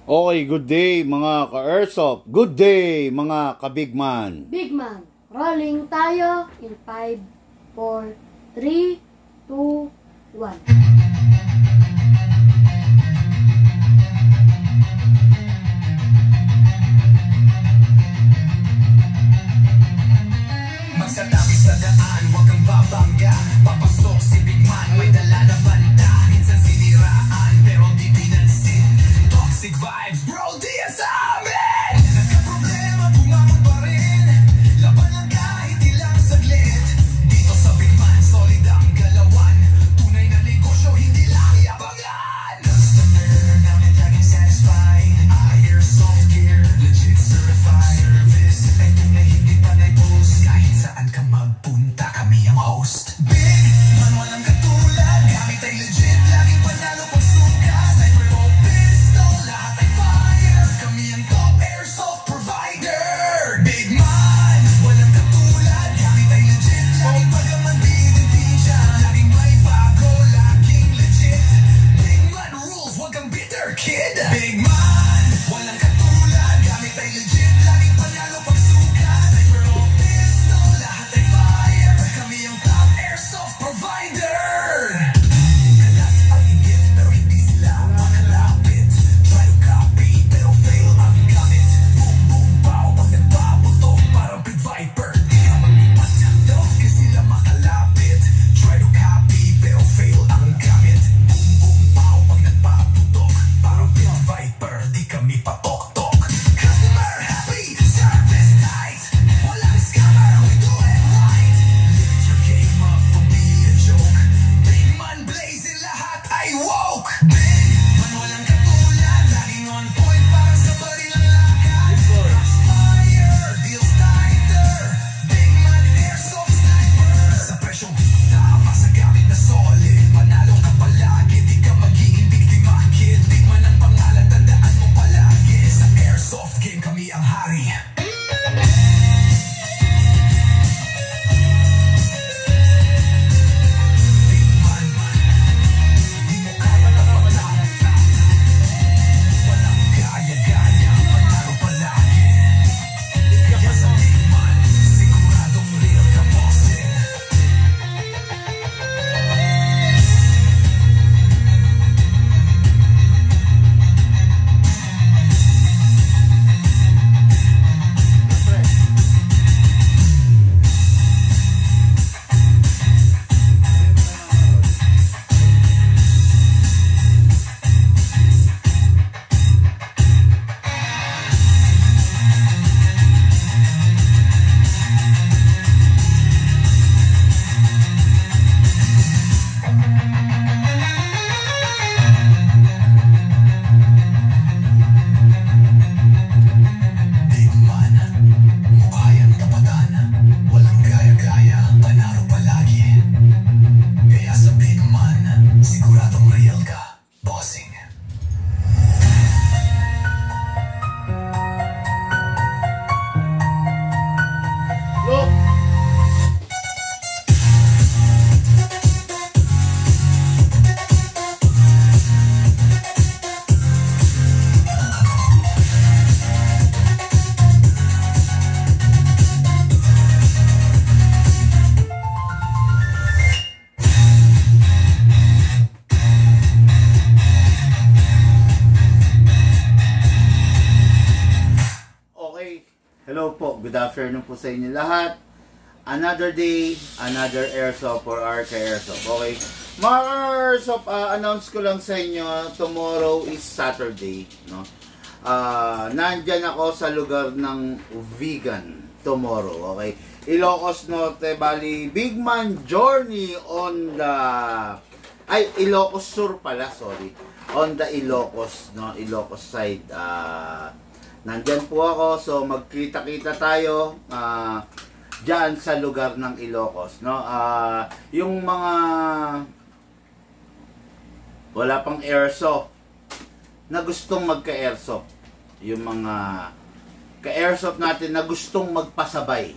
Okay, good day mga ka-airsoft. Good day mga ka-bigman. Bigman, rolling tayo in 5, 4, 3, 2, 1. Magsatabi sa daan, huwag kang babangga. Papasok si Bigman, may dala na banda. Minsan siniraan, pero di pinansin. Toxic vibes, bro, di yan sa amin. Nagka-problema, bumangon pa rin. Laban lang kahit ilang saglit. Dito sa Bigman, solid ang galawan. Tunay na negosyo, hindi lang yabangan. Customer namin laging satisfied. Airsoft gear, legit certified. Service, ay tunay hindi pa na-post. Kahit saan ka magpunta, kami ang host. Big man, walang katulad. Gamit ay legit, laging panalo pag suka. Sniper o pistol, lahat ay fire. Kami ang top airsoft provider. Big man, walang katulad. Gamit ay legit, laging pagamantin din siya. Laging may bago, laging legit. Big man rules, wag kang bitter kid. Big man, walang katulad. Gamit ay legit, laging panalo pag suka. Sniper o pistol, lahat ay fire. Kami ang top airsoft provider. Kalat ang inggit, pero hindi sila makalapit. Try to copy, pero fail ang gamit. Boom, boom, pow, pag nagpaputok, parang Pit Viper. Di ka maglipat daw, kasi sila makalapit. Try to copy, pero fail ang gamit. Boom, boom, pow, pag nagpaputok, parang Pit Viper. Di kami patok-tok. Customer happy, service tight. Walang scammer, we do it right. Lift your game up, don't be a joke. Big man blazing, lahat ay woke. Big man, walang katulad. Laging on point, parang sa baril ang lakad. Crossfire, deals tighter. Big man, airsoft sniper. Sa presyong tama, sa gamit na solid. Panalo ka palagi, di ka magiging biktima, kid. Big man ang pangalan, tandaan mo palagi. Sa airsoft game, kami ang hari. Big man, di mo kaya kapatang. Walang gaya-gaya, panalo palagi. Kaya sa Big man, siguradong real ka, bossin. Big man, mukha yan tapatan. Walang gaya-gaya, panalo palagi. Kaya sa Big man, siguradong real ka, bossing. Look! Okay, hello po, good afternoon po sa inyo lahat. Another day, another airsoft for RK Airsoft. Okay, mga airsoft, announce ko lang sa inyo, tomorrow is Saturday, no? Nandyan ako sa lugar ng vegan tomorrow, okay? Ilocos Norte, bali, Bigman journey on the... Ay, Ilocos Sur pala, sorry. On the Ilocos, no? Ilocos side. Nandyan po ako, so magkita-kita tayo dyan sa lugar ng Ilocos, no? Yung mga wala pang airsoft na gustong magka-airsoft, yung mga ka-airsoft natin na gustong magpasabay,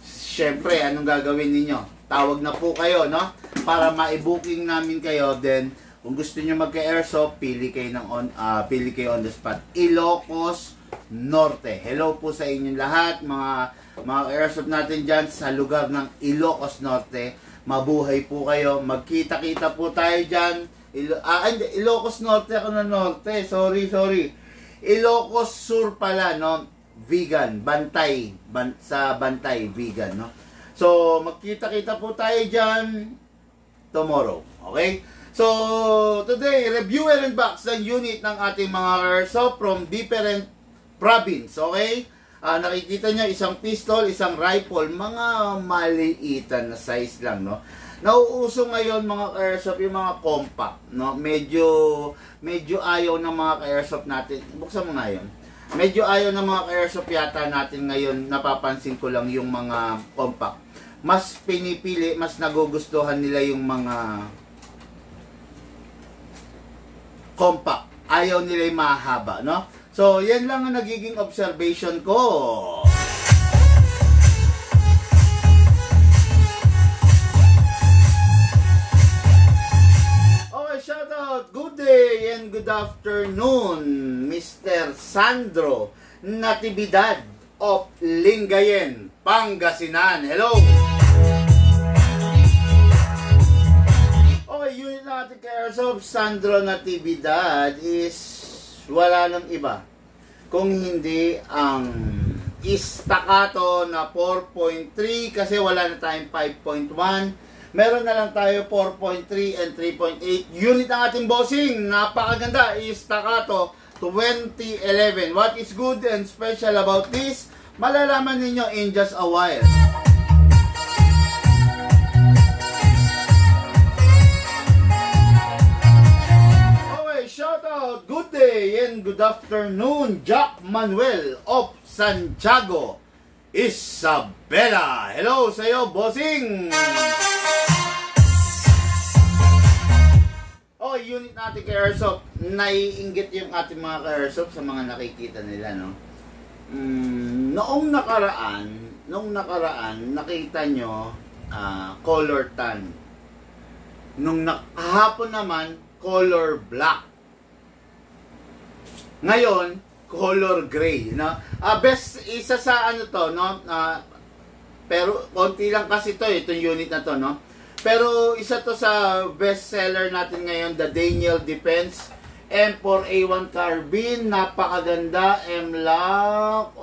syempre, anong gagawin ninyo? Tawag na po kayo, no? Para ma-booking namin kayo, then Kung gusto niyo magka-airsoft, pili kayo on the spot. Ilocos Norte. Hello po sa inyong lahat, mga airsoft natin dyan sa lugar ng Ilocos Norte. Mabuhay po kayo. Magkita-kita po tayo dyan. Ilocos Norte ako na Norte. Sorry. Ilocos Sur pala, no? Vegan. Bantay. Sa Bantay, vegan, no? So, magkita-kita po tayo dyan tomorrow. Okay? So, today, review and unbox ng unit ng ating mga airsoft from different province. Okay? Nakikita nyo, isang pistol, isang rifle, mga maliitan na size lang, no? Nauuso ngayon mga airsoft yung mga compact, no? Medyo ayaw ng mga airsoft natin. Buksan mo nga yun. Medyo ayaw ng mga airsoft yata natin ngayon, napapansin ko lang yung mga compact. Mas pinipili, mas nagugustuhan nila yung mga compact. Ayaw nila yung mahaba, no? So, yan lang ang nagiging observation ko. Okay, shout out. Good day and good afternoon, Mr. Sandro Natividad of Lingayen, Pangasinan. Hello! Okay, unit natin kay Airsoft Sandro Natividad is wala nang iba kung hindi ang staccato na 4.3 kasi wala na tayong 5.1. Meron na lang tayo 4.3 and 3.8. Unit ang ating bossing. Napakaganda. Staccato 2011. What is good and special about this? Malalaman ninyo in just a while. Shout out, good day and good afternoon, Jack Manuel of Santiago, Isabela. Hello sa iyo, bossing. Oh, unit natin kay Airsoft. Naiinggit yung ating mga ka-Airsoft sa mga nakikita nila, no? Noong nakaraan, nakita nyo color tan. Nung kahapon naman, color black. Ngayon, color gray, no? Best isa sa ano to, no? Pero konti lang kasi to, itong unit na to, no? Pero isa to sa best seller natin ngayon, the Daniel Defense M4A1 carbine. Napakaganda, M-Lock.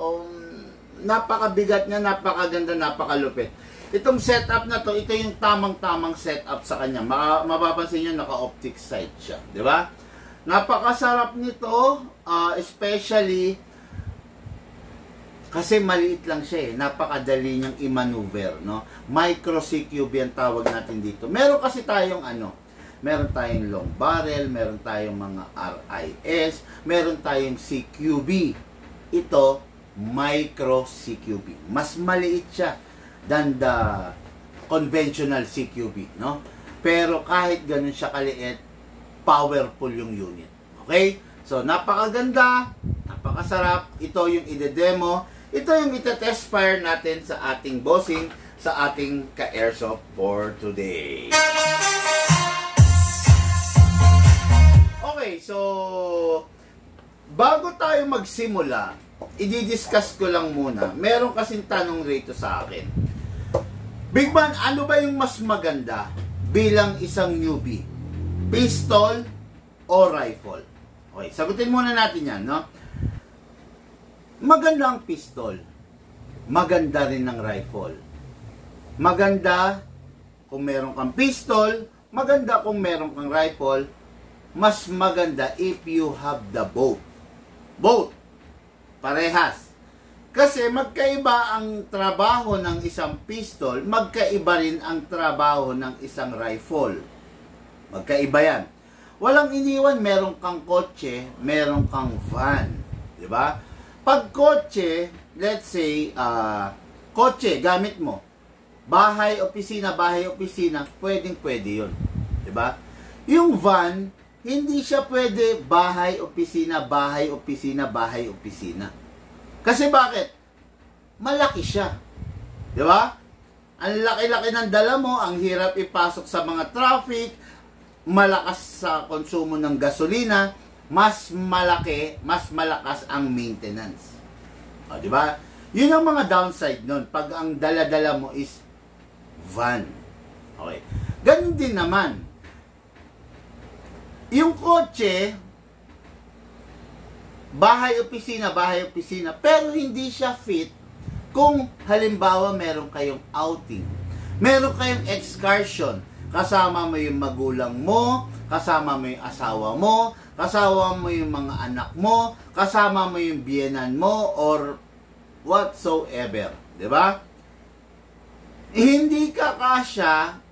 Napakabigat niya, napakaganda, napakalupit. Itong setup na to, ito yung tamang-tamang setup sa kanya. Mapapansin nyo, naka-optic sight siya, di ba? Napakasarap nito, especially kasi maliit lang siya eh. Napakadali niyang i-maneuver, no? Micro CQB ang tawag natin dito. Meron kasi tayong meron tayong long barrel, meron tayong mga RIS, meron tayong CQB. Ito, micro CQB. Mas maliit siya than the conventional CQB, no? Pero kahit ganun siya kaliit, powerful yung unit. Okay? So, napakaganda, napakasarap. Ito yung ide-demo. Ito yung ite-test fire natin sa ating bossing, sa ating ka-airsoft for today. Okay, so bago tayo magsimula, i-discuss ko lang muna. Meron kasing tanong rito sa akin. Big Man, ano ba yung mas maganda bilang isang newbie? Pistol o rifle? Okay, sagutin muna natin yan, no? Maganda ang pistol. Maganda rin ang rifle. Maganda kung meron kang pistol. Maganda kung meron kang rifle. Mas maganda if you have the both. Both. Parehas. Kasi magkaiba ang trabaho ng isang pistol, magkaiba rin ang trabaho ng isang rifle. Magkaiba yan. Walang iniwan, meron kang kotse, meron kang van. Diba? Pag kotse, let's say, kotse, gamit mo. Bahay, opisina, pwedeng-pwede yun. Diba? Yung van, hindi siya pwede bahay, opisina. Kasi bakit? Malaki siya. Diba? Ang laki-laki ng dala mo, ang hirap ipasok sa mga traffic. malakas sa konsumo ng gasolina, mas malakas ang maintenance. O, di ba? Yun ang mga downside nun pag ang dala-dala mo is van. Okay. Ganun din naman. Yung kotse, bahay-opisina, pero hindi siya fit kung halimbawa meron kayong outing, meron kayong excursion, kasama mo yung magulang mo, kasama mo yung asawa mo, kasama mo yung mga anak mo, kasama mo yung biyenan mo, or whatsoever. Diba? Hindi ka kasya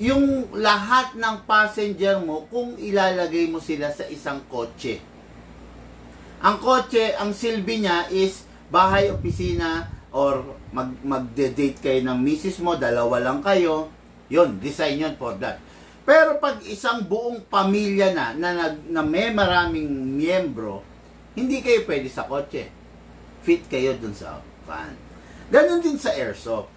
yung lahat ng passenger mo kung ilalagay mo sila sa isang kotse. Ang kotse, ang silbi niya is bahay, opisina, or magde-date kayo ng misis mo, dalawa lang kayo. Yun, design yun for that. Pero pag isang buong pamilya na may maraming miyembro, hindi kayo pwede sa kotse. Fit kayo dun sa van. Ganon din sa airsoft.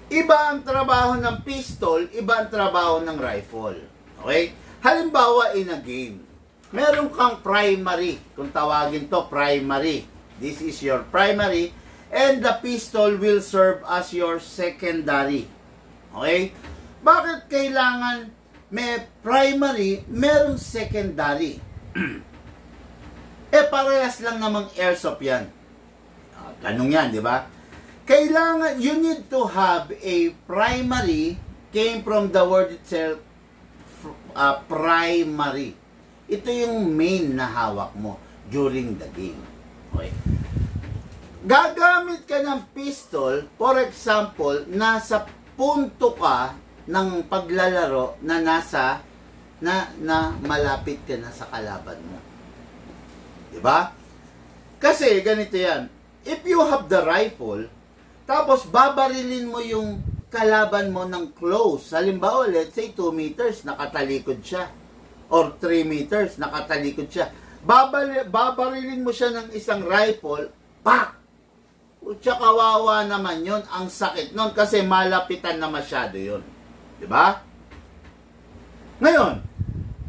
Iba ang trabaho ng pistol, iba ang trabaho ng rifle. Okay? Halimbawa, in a game, meron kang primary, kung tawagin to primary. This is your primary, and the pistol will serve as your secondary. Okay? Bakit kailangan may primary, merong secondary? Parehas lang namang airsoft yan. Tanong yan, di ba? Kailangan, you need to have a primary, came from the word itself, primary. Ito yung main na hawak mo during the game. Okay. Gagamit ka ng pistol, for example, nasa punto ka ng paglalaro na malapit ka na sa kalaban mo. Diba? Kasi ganito yan. If you have the rifle, tapos babarilin mo yung kalaban mo ng close. Halimbawa, let's say 2 meters, nakatalikod siya. Or 3 meters, nakatalikod siya. Babarilin mo siya ng isang rifle, pak! Utsa, kawawa naman yun. Ang sakit nun kasi malapitan na masyado yun. Diba? Ngayon,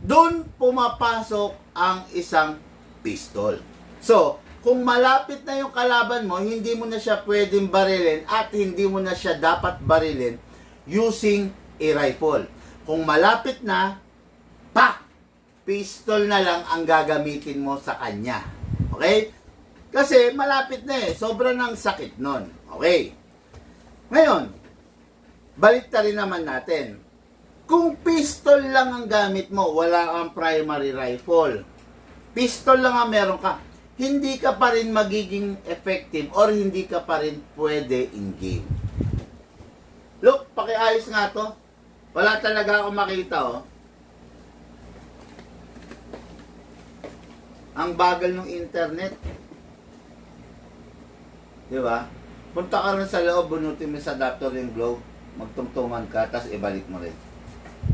doon pumapasok ang isang pistol. So, kung malapit na yung kalaban mo, hindi mo na siya pwedeng barilin at hindi mo na siya dapat barilin using a rifle. Kung malapit na, pak! Pistol na lang ang gagamitin mo sa kanya. Okay? Kasi malapit na eh. Sobrang ng sakit nun. Okay. Ngayon, balik ta rin naman natin. Kung pistol lang ang gamit mo, wala kang primary rifle. Pistol lang ang meron ka. Hindi ka pa rin magiging effective or hindi ka pa rin pwede in-game. Look, pakiayos nga to. Wala talaga ako makita, oh. Ang bagal ng internet. Diba? Punta ka rin sa loob, bunutin mo sa adapter yung globe, magtungtungan ka, tapos ibalik mo rin.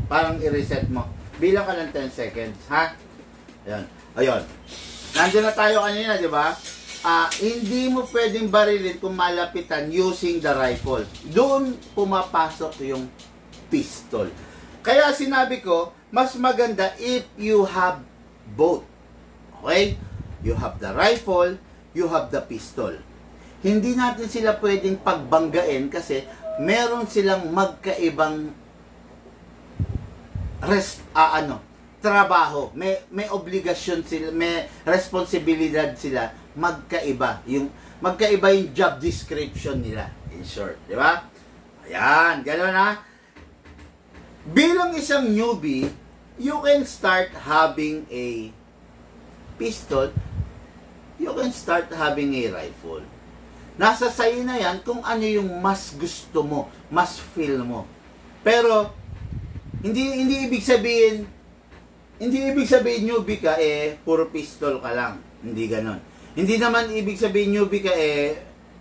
Parang i-reset mo. Bilang ka ng 10 seconds, ha? Ayan. Ayun. Nandiyan na tayo kanina, di ba? Hindi mo pwedeng barilin kung malapitan using the rifle. Doon pumapasok yung pistol. Kaya sinabi ko, mas maganda if you have both. Okay? You have the rifle, you have the pistol. Hindi natin sila pwedeng pagbanggain kasi meron silang magkaibang trabaho, may obligasyon sila, may responsibilidad sila, magkaiba yung job description nila, in short, di ba? Ayan, gano'n na. Bilang isang newbie, you can start having a pistol, you can start having a rifle. Nasa sayo na yan kung ano yung mas gusto mo, mas feel mo. Pero, hindi ibig sabihin newbie ka, puro pistol ka lang. Hindi ganon. Hindi naman ibig sabihin newbie ka,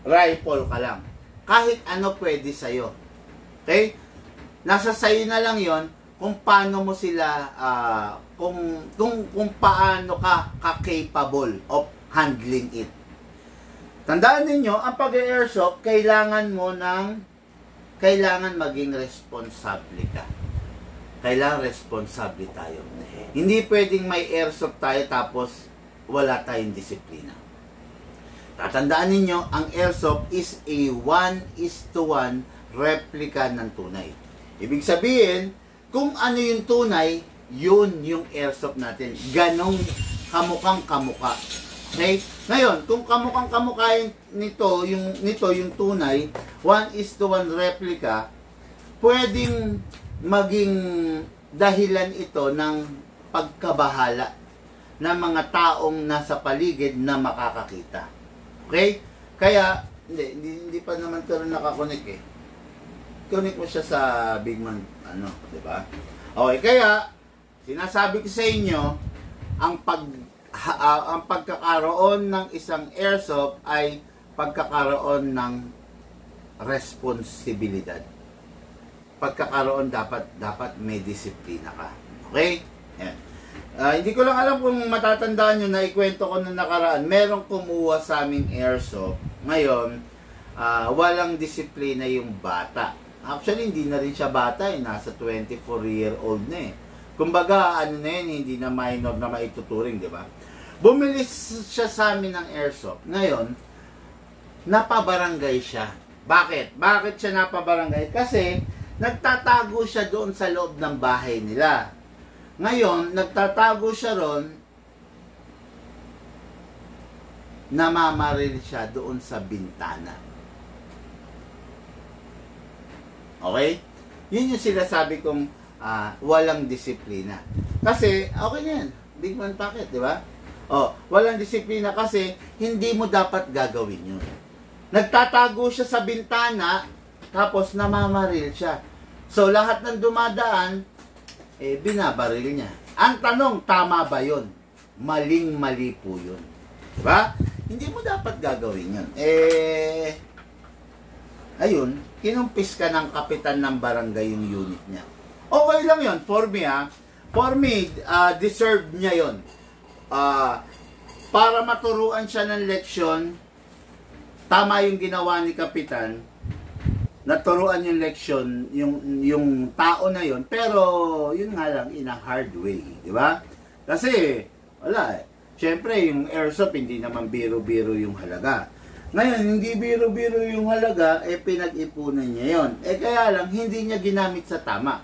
rifle ka lang. Kahit ano pwede sa'yo. Okay? Nasa sayo na lang yon kung paano mo sila, kung paano ka capable of handling it. Tandaan ninyo, ang pag-airsoft, kailangan maging responsable ka. kailangan responsable tayo. Hindi pwedeng may airsoft tayo tapos wala tayong disiplina. Tatandaan ninyo, ang airsoft is a 1:1 replica ng tunay. Ibig sabihin, kung ano yung tunay, yun yung airsoft natin. Ganong kamukhang kamukha. Okay? Ngayon, kung kamukhang kamukha nito yung tunay, 1:1 replica, pwedeng maging dahilan ito ng pagkabahala ng mga taong nasa paligid na makakakita. Okay? Kaya, hindi pa naman ito nakakonek eh. Connect mo siya sa Big Man, di ba? Okay, kaya, sinasabi ko sa inyo, ang pagkakaroon ng isang airsoft ay pagkakaroon ng responsibilidad. Pagkakaroon dapat may disiplina ka. Okay? Yan. Hindi ko lang alam kung matatandaan nyo na ikwento ko nung nakaraan. Merong kumuha sa aming airsoft. Ngayon, walang disiplina yung bata. Actually, hindi na rin siya bata eh. Nasa 24-year-old na eh. Kumbaga, na yun, hindi na minor na maituturing, di ba? Bumili siya sa amin ng airsoft. Ngayon, napabarangay siya. Bakit? Bakit siya napabarangay? Kasi, nagtatago siya doon sa loob ng bahay nila. Ngayon, nagtatago siya ron, namamaril siya doon sa bintana. Okay? Yun yung sinasabi kong walang disiplina. Kasi, okay na yan. Big Man Packet, di ba? Walang disiplina kasi hindi mo dapat gagawin yun. Nagtatago siya sa bintana, tapos namamaril siya. So, lahat ng dumadaan, binabaril niya. Ang tanong, tama ba yun? Maling-mali po yun. Diba? Hindi mo dapat gagawin yun. Ayun, kinumpis ka ng kapitan ng barangay yung unit niya. Okay lang yun. For me, deserve niya yun. Para maturuan siya ng leksyon, tama yung ginawa ni kapitan, naturuan yung leksyon, yung tao na yun, pero yun nga lang, in a hard way, di ba? Kasi, wala eh. Siyempre, yung airsoft, hindi naman biro-biro yung halaga. Ngayon, hindi biro-biro yung halaga, pinag-ipunan niya yun. Kaya lang, hindi niya ginamit sa tama.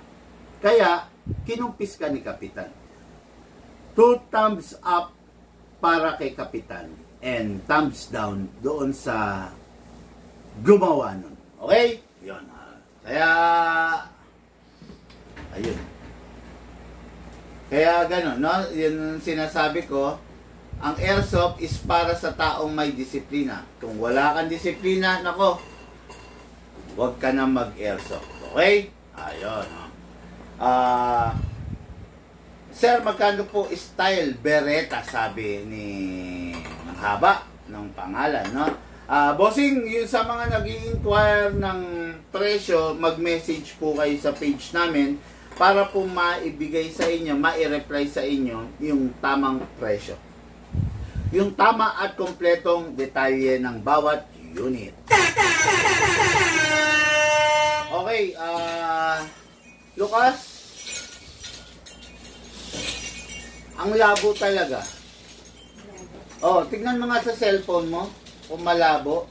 Kaya, kinumpis ka ni kapitan. 2 thumbs up para kay kapitan, and thumbs down doon sa gumawa nun. Okay? Yun. Kaya, ayun. Kaya gano'n, no? Yun sinasabi ko, ang airsoft is para sa taong may disiplina. Kung wala kang disiplina, nako, huwag ka na mag-airsoft. Okay? Ayun. Sir, magkano po style Beretta, sabi ni ng haba ng pangalan, no? Bossing, yung sa mga nag-i-inquire ng presyo, mag-message po kayo sa page namin para po maibigay sa inyo, mai-reply sa inyo yung tamang presyo. Yung tama at kompletong detalye ng bawat unit. Okay, Lucas, ang labo talaga. Tignan mo nga sa cellphone mo kung malabo.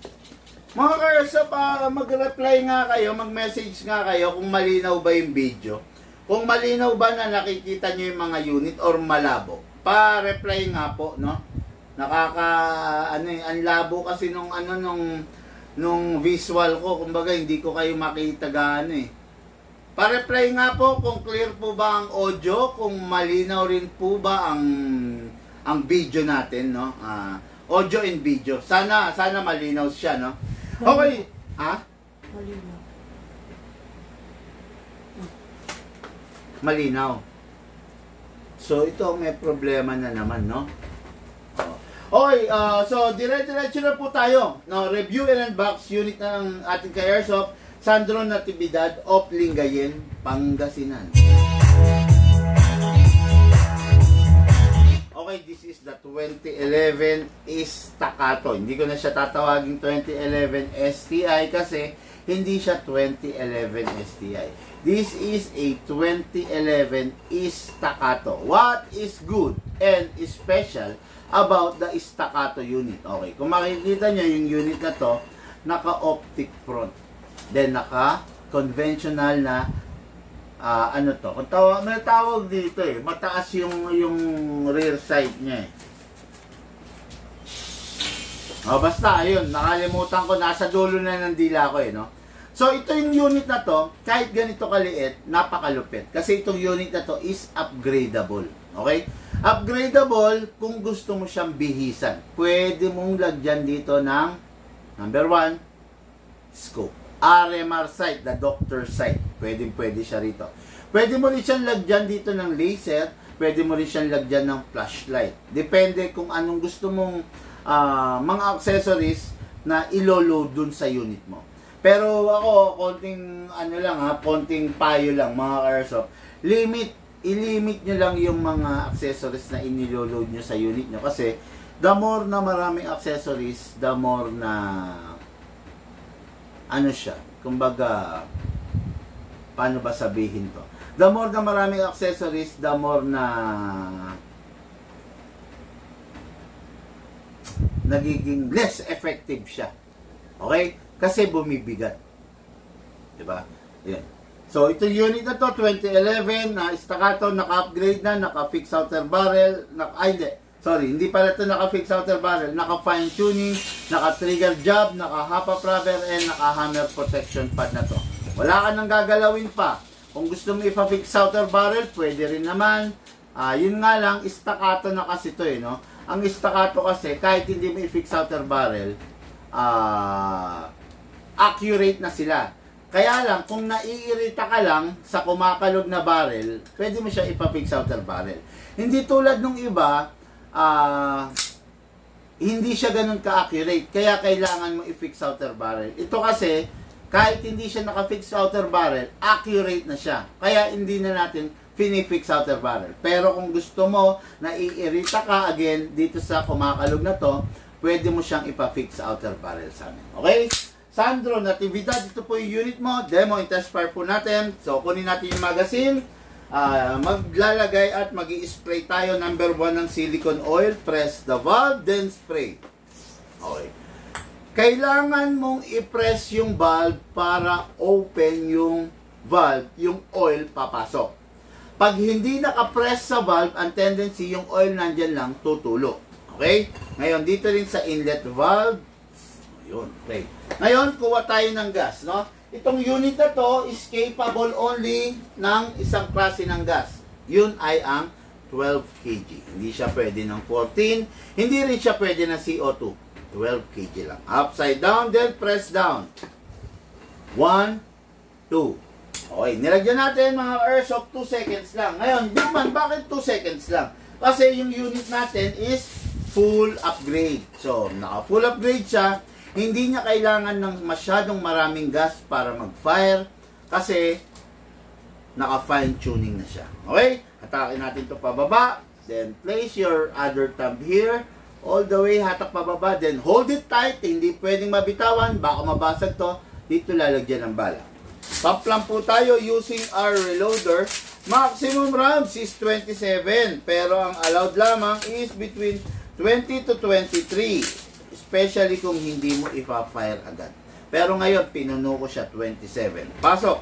Mga ka-airsoft, mag-reply nga kayo, mag-message nga kayo kung malinaw ba yung video. Kung malinaw ba na nakikita nyo yung mga unit or malabo. Pa-reply nga po, no? Ang labo kasi nung visual ko, kumbaga hindi ko kayo makita gaano eh. Pa-reply nga po kung clear po ba ang audio, kung malinaw rin po ba ang video natin, no? Audio and video. Sana malinaw siya, no? Okay. Malinaw. Malinaw. So, ito may problema na naman, no? Okay, so dire-diretso na po tayo. No, review and unbox unit ng ating ka-airsoft, Sandro Natividad of Lingayen, Pangasinan. Okay, this is the 2011 Staccato. Hindi ko na siya tatawaging 2011 STI kasi hindi siya 2011 STI. This is a 2011 staccato. What is good and special about the staccato unit? Okay, kung makikita nyo yung unit na to, naka-optic front. Then naka-conventional na ano to? Kung may tawag dito eh, mataas yung rear side niya eh. Basta, ayun, nakalimutan ko, nasa dulo na ng dila ko eh, no? So, ito yung unit na to, kahit ganito kaliit, napakalupit. Kasi itong unit na to is upgradable. Okay? Upgradable kung gusto mo siyang bihisan. Pwede mong lagyan dito ng, number 1, scope. RMR sight, the doctor sight. Pwede siya rito. Pwede mo rin siyang lagyan dito ng laser. Pwede mo rin siyang lagyan ng flashlight. Depende kung anong gusto mong mga accessories na ilo-load dun sa unit mo. Pero ako, konting konting payo lang mga ka-airsoft. I-limit nyo lang yung mga accessories na inilo-load nyo sa unit nyo. Kasi, the more na maraming accessories, the more na siya, kumbaga, paano ba sabihin to? The more na maraming accessories, the more na nagiging less effective siya. Okay? Kasi bumibigat. Diba? Yan. So, itong unit na to, 2011, staccato, naka-upgrade na, naka-fix outer barrel, hindi pala ito naka-fix outer barrel, naka-fine tuning, naka-trigger job, naka-half rubber, and naka-hammer protection pad na to. Wala ka nang gagalawin pa. Kung gusto mo ipa-fix outer barrel, pwede rin naman. Yun nga lang, staccato na kasi to eh, no? Ang staccato kasi, kahit hindi mo i-fix outer barrel, accurate na sila. Kaya lang, kung naiirita ka lang sa kumakalog na barrel, pwede mo siya ipa-fix outer barrel. Hindi tulad nung iba, hindi siya ganun ka-accurate. Kaya kailangan mo i-fix outer barrel. Ito kasi, kahit hindi siya naka-fix outer barrel, accurate na siya. Kaya hindi na natin fini-fix outer barrel. Pero kung gusto mo, naiirita ka again dito sa kumakalog na to, pwede mo siyang ipa-fix outer barrel sa amin. Okay? Sandro, Natividad, ito po yung unit mo. Demo and test fire po natin. So, kunin natin yung magazine. Maglalagay at mag-i-spray tayo. Number 1 ng silicone oil. Press the valve, then spray. Okay. Kailangan mong i-press yung valve para open yung valve, yung oil papasok. Pag hindi naka-press sa valve, ang tendency yung oil nandyan lang tutulo. Okay? Ngayon, dito rin sa inlet valve. Ayun, okay. Ngayon, kuha tayo ng gas, no? Itong unit na to is capable only ng isang klase ng gas. Yun ay ang 12 kg. Hindi siya pwede ng 14. Hindi rin siya pwede ng CO2. 12 kg lang. Upside down, then press down. 1, 2. Okay, nilagyan natin mga airsoft 2 seconds lang. Ngayon, Bigman, bakit 2 seconds lang? Kasi yung unit natin is full upgrade. So, naka-full upgrade siya. Hindi niya kailangan ng masyadong maraming gas para mag-fire kasi naka-fine tuning na siya. Okay? Hatakin natin ito pababa. Then, place your other thumb here. All the way, hatak pababa. Then, hold it tight. Hindi pwedeng mabitawan. Baka mabasag to. Dito lalagyan ng bala. Pump lang po tayo using our reloader. Maximum rounds is 27. Pero ang allowed lamang is between 20 to 23. Especially kung hindi mo ipa-fire agad. Pero ngayon, pinuno ko siya 27. Pasok!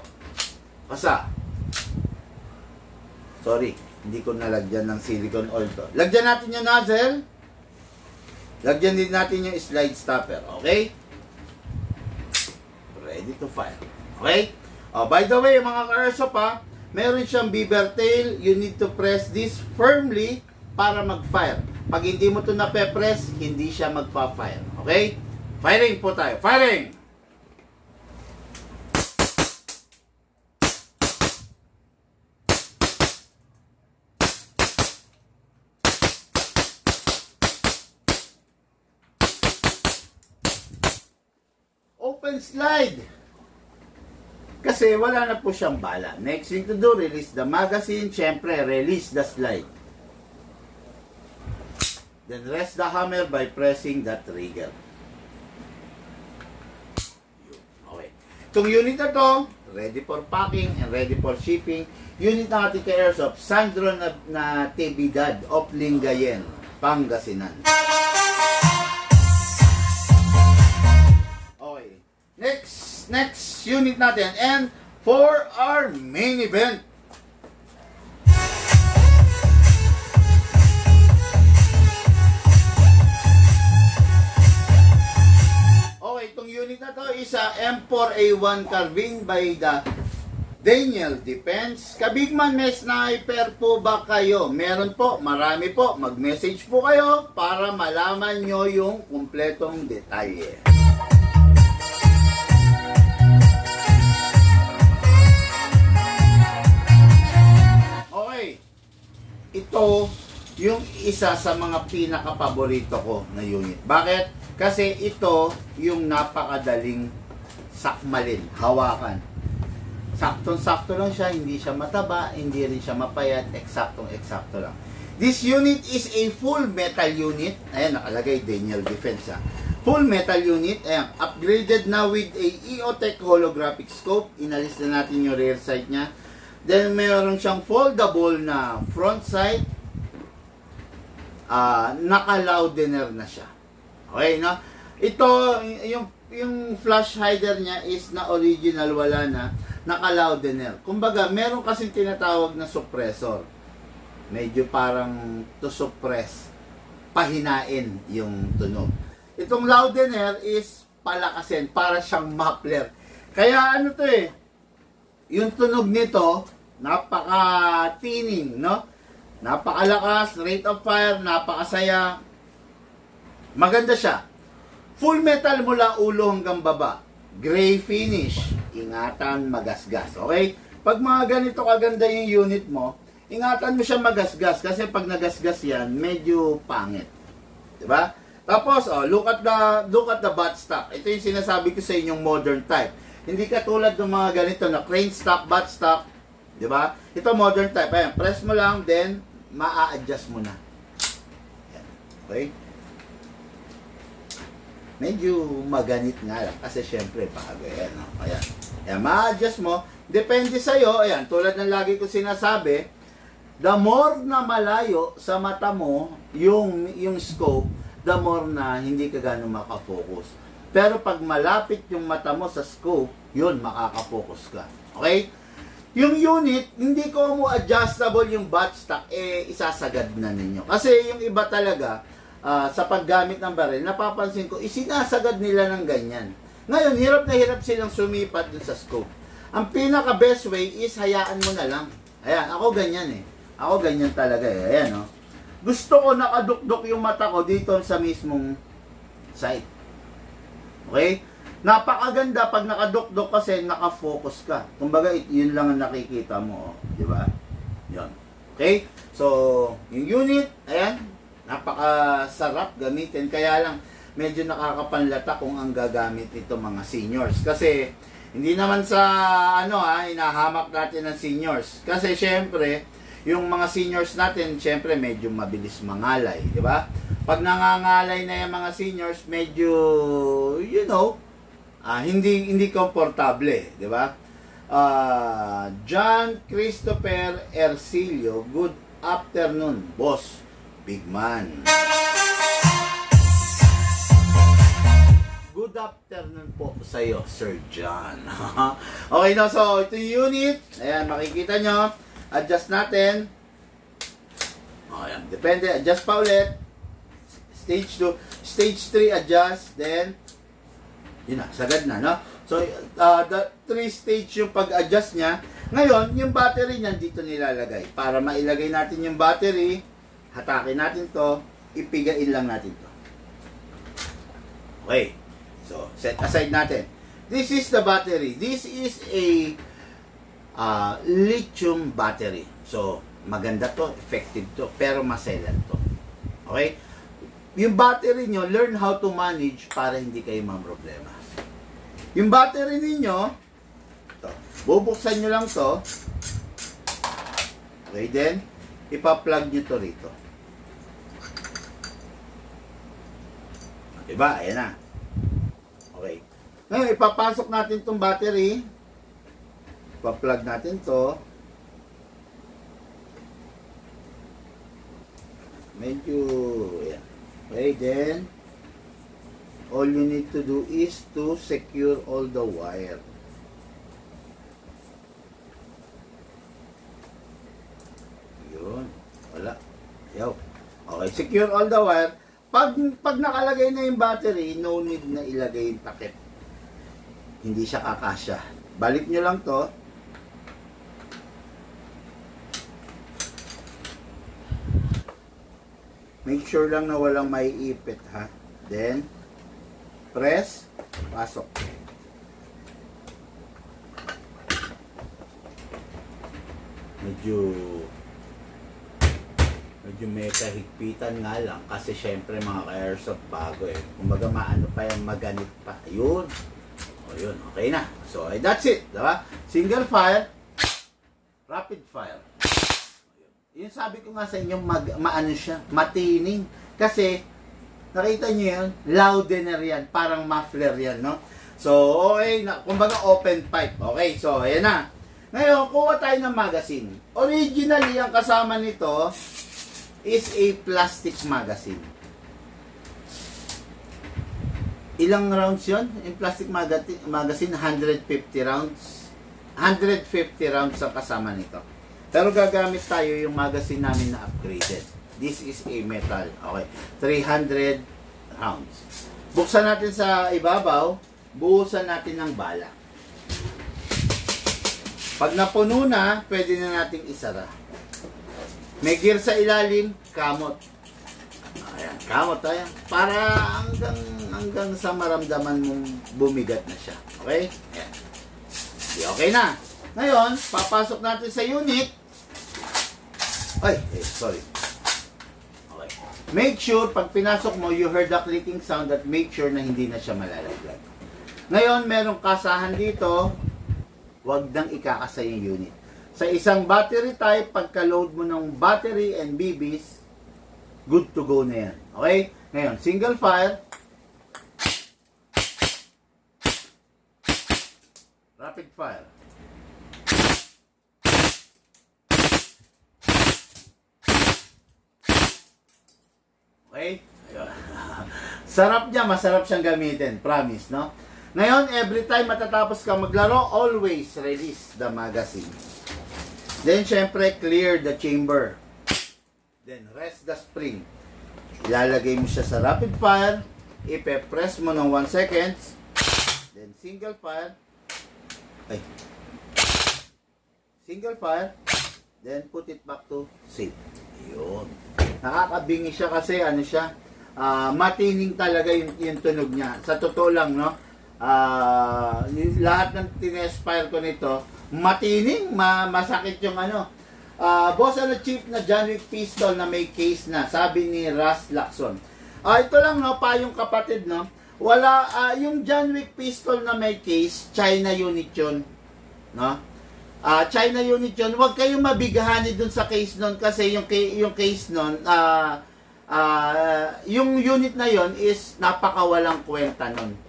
Pasa! Sorry, hindi ko nalagyan ng silicone oil to. Lagyan natin yung nozzle. Lagyan din natin yung slide stopper. Okay? Ready to fire. Okay? By the way, mga ka-airsoft ha, meron siyang beaver tail. You need to press this firmly para mag-fire. Pag hindi mo ito nape-press, hindi siya magpa-fire. Okay? Firing po tayo. Firing! Open slide! Kasi wala na po siyang bala. Next thing to do, release the magazine. Siyempre, release the slide. Then rest the hammer by pressing the trigger. Okay. Itong unit na to, ready for packing, and ready for shipping. Unit ng ating ka-airsoft, Sandro Natividad of Lingayen, Pangasinan. Okay. Next unit natin, and for our main event. Okay, itong unit na to is a M4A1 Carbine by the Daniel Defense. Kabigman, may sniper po ba kayo? Meron po, marami po. Mag-message po kayo para malaman nyo yung kumpletong detalye. Okay, ito yung isa sa mga pinaka-paborito ko na unit. Bakit? Kasi ito yung napakadaling sakmalin, hawakan. Saktong-sakto lang siya, hindi siya mataba, hindi rin siya mapayat, eksaktong-eksakto lang. This unit is a full metal unit. Ayan, nakalagay Daniel Defense. Full metal unit. Ayan, upgraded na with a EOTech holographic scope. Inalis na natin yung rear sight niya. Then, meron siyang foldable na front sight. Naka-loudener na siya. Okay, no? Ito, yung flash hider niya is na original, wala na. Naka-loudener. Kumbaga, meron kasing tinatawag na suppressor. Medyo parang to suppress, pahinain yung tunog. Itong loudener is palakasin, para siyang muffler. Kaya ano to eh, yung tunog nito, napaka-tining, no? Napakalakas, rate of fire, napakasaya. Maganda siya. Full metal mula ulo hanggang baba. Gray finish. Ingatan magasgas. Okay? Pag mga ganito kaganda yung unit mo, ingatan mo siya magasgas. Kasi pag nagasgas yan, medyo pangit. Diba? Tapos, look at the butt stock. Ito yung sinasabi ko sa inyong modern type. Hindi katulad ng mga ganito na crane stock, butt stock. Diba? Ito modern type. Ayan, press mo lang, then maa-adjust mo na. Ayan. Okay? Medyo maganit nga lang. Kasi syempre, bago yan. No? Ayan. Ayan, ma-adjust mo. Depende sa'yo. Ayan, tulad ng lagi ko sinasabi, the more na malayo sa mata mo, yung scope, the more na hindi ka gano'ng makafocus. Pero pag malapit yung mata mo sa scope, yun, makakafocus ka. Okay? Yung unit, hindi ko mo adjustable yung butt stock, isasagad na ninyo. Kasi yung iba talaga, sa paggamit ng baril, napapansin ko, isinasagad nila ng ganyan. Ngayon, hirap na hirap silang sumipat dun sa scope. Ang pinaka best way is hayaan mo na lang. Ayan, ako ganyan eh. Ako ganyan talaga eh. Ayan, no? Gusto ko nakadukdok yung mata ko dito sa mismong sight. Okay? Napakaganda pag nakadukdok kasi nakafocus ka. Kumbaga, yun lang ang nakikita mo. Oh. Diba? Yun. Okay? So, yung unit, ayan, napakasarap gamitin. Kaya lang, medyo nakakapanlata kung ang gagamit nito mga seniors. Kasi, hindi naman sa, hinahamak natin ng seniors. Kasi, syempre, yung mga seniors natin, syempre, medyo mabilis mangalay. Diba? Pag nangangalay na yung mga seniors, medyo, hindi komportable. Diba? John Christopher Ercilio, good afternoon, boss. Big man. Good afternoon po sa iyo, Sir John. Okay na, so ito yung unit. Ayan, makikita nyo. Adjust natin. Ayan, depende. Adjust pa ulit. Stage 2. Stage 3, adjust. Then, yun na, sagad na, no? So, the 3-stage yung pag-adjust niya. Ngayon, yung battery niyan dito nilalagay. Para mailagay natin yung battery, hatakin natin to, ipigain lang natin to. Okay. So, set aside natin. This is the battery. This is a lithium battery. So, maganda to, effective to, pero maselan to. Okay? Yung battery nyo, learn how to manage para hindi kayo mamroblema. Yung battery ninyo, to, bubuksan nyo lang to. Okay, then, ipa-plug nyo to rito. Diba? Ayan na. Okay. Ngayon, ipapasok natin itong battery. Pa-plug natin to. Medyo, yan. Okay, then, all you need to do is to secure all the wire. Yun. Wala. Yaw. Okay, secure all the wire. Pag nakalagay na yung battery, no need na ilagay yung takip. Hindi siya kakasya. Balik nyo lang to. Make sure lang na walang may ipit, ha. Then, press, pasok. Medyo may kahigpitan nga lang kasi syempre mga ka-airsoft bago eh. Kumbaga maano pa yan, maganit pa. Ayun. O yun, okay na. So, that's it. Diba? Single fire, rapid fire. Yun sabi ko nga sa inyo, maano siya, matining. Kasi, nakita nyo yun, loudener yan. Parang muffler yan, no? So, okay, kumbaga open pipe. Okay, so, ayan na. Ngayon, kuha tayo ng magazine. Originally, ang kasama nito is a plastic magazine. Ilang rounds yun? In plastic magazine, 150 rounds. 150 rounds sa kasama nito. Pero gagamit tayo yung magazine namin na upgraded. This is a metal. Okay. 300 rounds. Buksan natin sa ibabaw. Buhusan natin ng bala. Pag napuno na, pwede na nating isara. May gear sa ilalim, kamot. Ayan, kamot. Ayan. Para hanggang sa maramdaman mong bumigat na siya. Okay? Ayan. Okay na. Ngayon, papasok natin sa unit. Ay, sorry. Okay. Make sure, pag pinasok mo, you heard the clicking sound at make sure na hindi na siya malalaglag. Ngayon, merong kasahan dito. Huwag nang ikakasa yung unit. Sa isang battery type, pagka-load mo ng battery and BBs, good to go na yan. Okay? Ngayon, single fire. Rapid fire. Okay? Sarap niya, masarap siyang gamitin. Promise, no? Ngayon, every time matatapos ka maglaro, always release the magazine. Then, syempre, clear the chamber. Then, rest the spring. Ilalagay mo siya sa rapid fire. Ipe-press mo ng 1 seconds. Then, single fire. Ay. Single fire. Then, put it back to safe. Yun. Nakakabingi siya kasi, ano siya, matining talaga yung tunog niya. Sa totoo lang, no? Lahat ng tinespire ko nito, matining, masakit yung ano. Boss, cheap na John Wick pistol na may case na, sabi ni Russ Lacson. Ito lang, no, pa yung kapatid, no. Wala, yung John Wick pistol na may case, China unit yun, no. China unit yun, huwag kayong mabigahani dun sa case nun kasi yung case nun, yung unit na yon is napakawalang kwenta nun.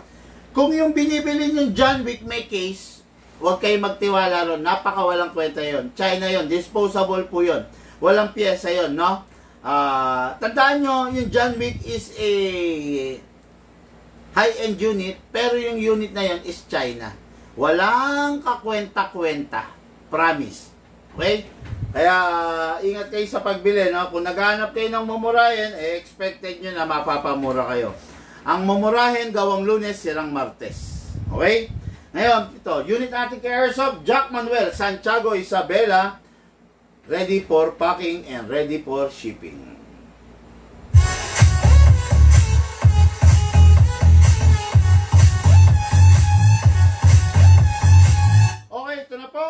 Kung yung binibili yung John Wick may case, huwag kayong magtiwala ron. Napakawalang kwenta yon. China yon, disposable po yon. Walang pyesa yon, no? Tandaan nyo, yung John Wick is a high-end unit, pero yung unit na yon is China. Walang kakwenta-kwenta. Promise. Okay? Kaya, ingat kayo sa pagbili, no? Kung naghahanap kayo ng mumurahin, expected nyo na mapapamura kayo. Ang mumurahin, gawang Lunes, sirang Martes. Okay? Ngayon, ito, unit natin kay Airsoft, Jack Manuel, Santiago, Isabela, ready for packing and ready for shipping. Okay, ito na po.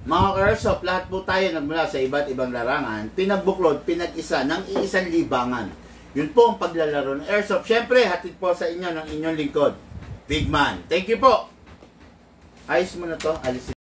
Mga Airsoft, lahat po tayo nagmula sa iba't ibang larangan, pinagbuklod, pinag-isa ng iisang libangan. Yun po ang paglalaro ng Airsoft. Siyempre, hatid po sa inyo ng inyong lingkod, Big Man. Thank you po. Ayos mo na to. Alisin.